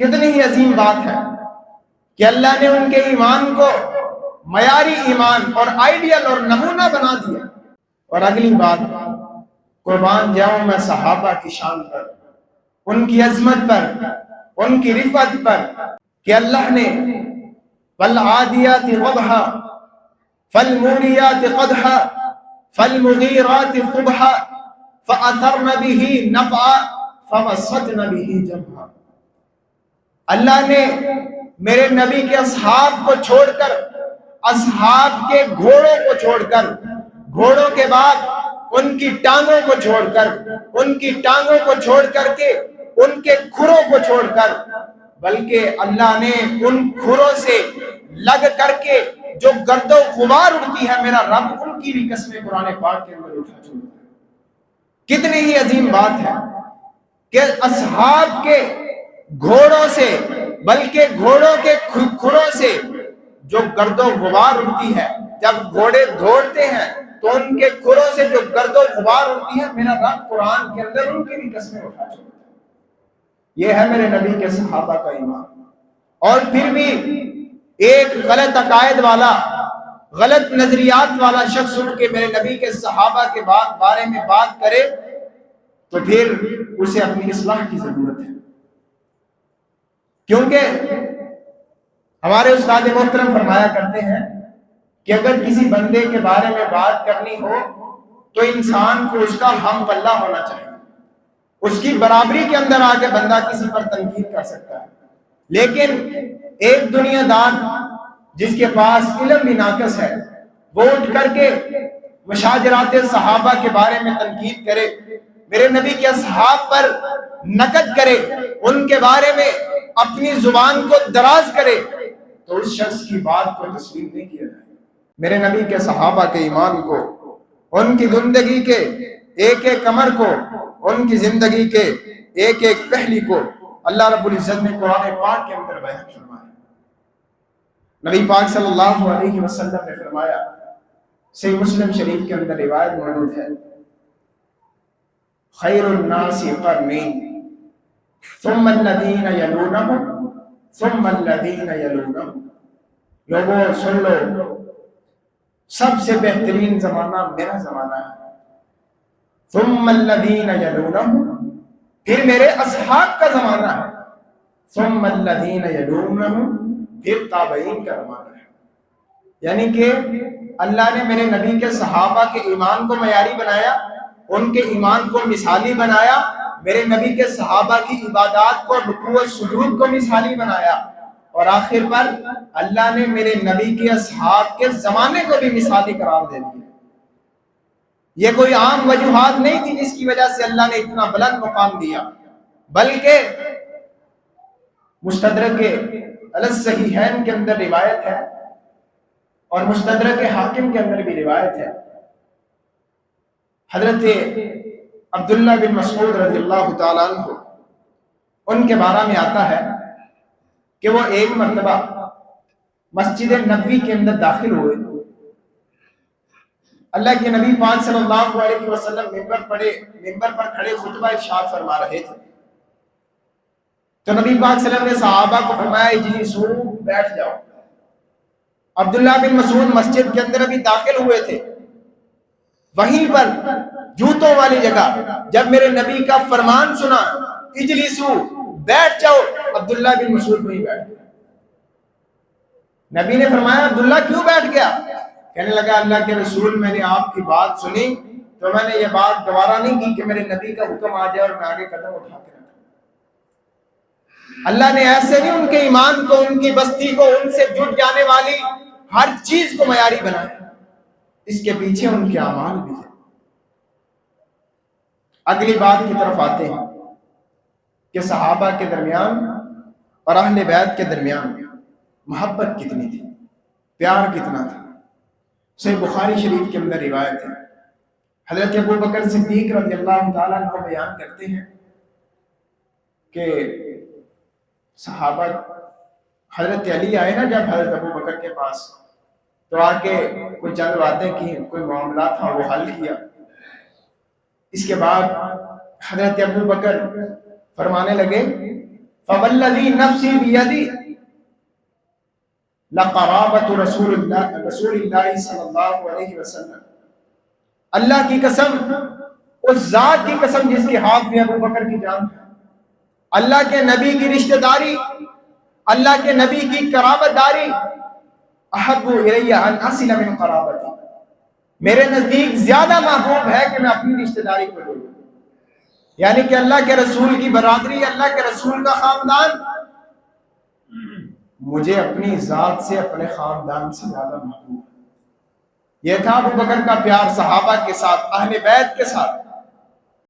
کتنی ہی عظیم بات ہے کہ اللہ نے ان کے ایمان کو معیاری ایمان اور آئیڈیل اور نمونہ بنا دیا۔ اور اگلی بات، قربان جاؤں میں صحابہ کی شان پر، ان کی عظمت پر، ان کی رفعت پر، کہ اللہ نے والعادیات ضبحا فالموریات قدحا فالمغیرات صبحا فأثرن به نقعا فوسطن به جمعا۔ اللہ نے میرے نبی کے اصحاب کو چھوڑ کر، اصحاب کے گھوڑوں کو چھوڑ کر، گھوڑوں کے بعد ان کی ٹانگوں کو چھوڑ کر، ان کی ٹانگوں کو چھوڑ کر کے ان کے کھروں کو چھوڑ کر، بلکہ اللہ نے ان کھروں سے لگ کر کے جو گرد و غبار اڑتی ہے میرا رب ان کی بھی قسمیں قرآن پاک کے اندر اٹھا چھوڑا۔ کتنی ہی عظیم بات ہے کہ اصحاب کے گھوڑوں سے، بلکہ گھوڑوں کے کھروں سے جو گرد و غبار اڑتی ہے، جب گھوڑے دوڑتے ہیں تو ان کے کھروں سے جو گرد و غبار اڑتی ہے میرا رب قرآن کے اندر ان کی بھی قسمیں اٹھا چھوڑا۔ یہ ہے میرے نبی کے صحابہ کا ایمان۔ اور پھر بھی ایک غلط عقائد والا، غلط نظریات والا شخص اٹھ کے میرے نبی کے صحابہ کے بارے میں بات کرے تو پھر اسے اپنی اصلاح کی ضرورت ہے، کیونکہ ہمارے استاد محترم فرمایا کرتے ہیں کہ اگر کسی بندے کے بارے میں بات کرنی ہو تو انسان کو اس کا ہم پلہ ہونا چاہیے، اس کی برابری کے اندر آ کے بندہ کسی پر تنقید کر سکتا ہے۔ لیکن ایک دنیا دار جس کے پاس علم بھی ناقص ہے، وہ اٹھ کر کے مشاجرات صحابہ کے بارے میں تنقید کرے، میرے نبی کے اصحاب پر نقد کرے، ان کے بارے میں اپنی زبان کو دراز کرے، تو اس شخص کی بات کو تسلیم نہیں کیا جائے۔ میرے نبی کے صحابہ کے ایمان کو، ان کی زندگی کے ایک ایک امر کو، ان کی زندگی کے ایک ایک پہلی کو اللہ رب العزت نے قرآن پاک کے اندر بیان فرمایا۔ نبی پاک صلی اللہ علیہ وسلم نے فرمایا، صحیح مسلم شریف کے اندر روایت موجود ہے، خیر الناس قرنی ثم الذین یلونہم ثم الذین یلونہم۔ لوگوں سن لو، سب سے بہترین زمانہ میرا زمانہ ہے، ثم الذین یلونہم، پھر میرے اصحاب کا زمانہ ہے، ثم الذین یلونہم، پھر تابعین کا زمانہ ہے۔ یعنی کہ اللہ نے میرے نبی کے صحابہ کے ایمان کو معیاری بنایا، ان کے ایمان کو مثالی بنایا، میرے نبی کے صحابہ کی عبادات کو، رکوع و سجود کو مثالی بنایا، اور آخر پر اللہ نے میرے نبی کے اصحاب کے زمانے کو بھی مثالی قرار دے دیا۔ یہ کوئی عام وجوہات نہیں تھی جس کی وجہ سے اللہ نے اتنا بلند مقام دیا، بلکہ مستدرک علی الصحیحین کے اندر روایت ہے اور مستدرک حاکم کے اندر بھی روایت ہے، حضرت عبداللہ بن مسعود رضی اللہ تعالیٰ عنہ ان کے بارے میں آتا ہے کہ وہ ایک مرتبہ مسجد نبوی کے اندر داخل ہوئے، اللہ کے نبی پاک صلی اللہ علیہ وسلم منبر پر کھڑے خطبہ ارشاد فرما رہے تھے، تو نبی پاک صلی اللہ علیہ وسلم نے صحابہ کو فرمایا اجلسوا، بیٹھ جاؤ۔ عبداللہ بن مسعود مسجد کے اندر ابھی داخل ہوئے تھے، وہیں پر جوتوں والی جگہ جب میرے نبی کا فرمان سنا اجلسوا، بیٹھ جاؤ، عبداللہ بن مسعود وہیں بیٹھ گیا۔ نبی نے فرمایا عبداللہ کیوں بیٹھ گیا؟ کہنے لگا اللہ کے رسول، میں نے آپ کی بات سنی تو میں نے یہ بات گوارا نہیں کی کہ میرے نبی کا حکم آ جائے اور میں آگے قدم اٹھا کے رکھوں۔ اللہ نے ایسے نہیں ان کے ایمان کو، ان کی بستی کو، ان سے جڑ جانے والی ہر چیز کو معیاری بنایا، اس کے پیچھے ان کے اعمال بھی ہیں۔ اگلی بات کی طرف آتے ہیں کہ صحابہ کے درمیان اور اہل بیت کے درمیان محبت کتنی تھی، پیار کتنا تھا۔ صحیح بخاری شریف کے اندر روایت ہے، حضرت ابو بکر صدیق رضی اللہ تعالیٰ عنہ بیان کرتے ہیں کہ صحابہ، حضرت علی آئے نا جب حضرت ابو بکر کے پاس، تو آ کے کوئی چند باتیں کی، کوئی معاملہ تھا وہ حل کیا۔ اس کے بعد حضرت ابو بکر فرمانے لگے فوالذی نفسی بیدی لقرابت رسول اللہ صلی اللہ علیہ وسلم، اللہ کی قسم، اس ذات کی قسم جس کے ہاتھ میں ابو بکر کی جان ہے، اللہ کے نبی کی رشتہ داری، اللہ کے نبی کی قرابت داری، احب الی ان اصل من قرابتی، میرے نزدیک زیادہ محبوب ہے کہ میں اپنی رشتہ داری کو جوڑوں، یعنی کہ اللہ کے رسول کی برادری، اللہ کے رسول کا خاندان مجھے اپنی ذات سے، اپنے خاندان سے زیادہ محبوب ہے۔ یہ تھا ابو بکر کا پیار صحابہ کے ساتھ، اہل بیت کے ساتھ۔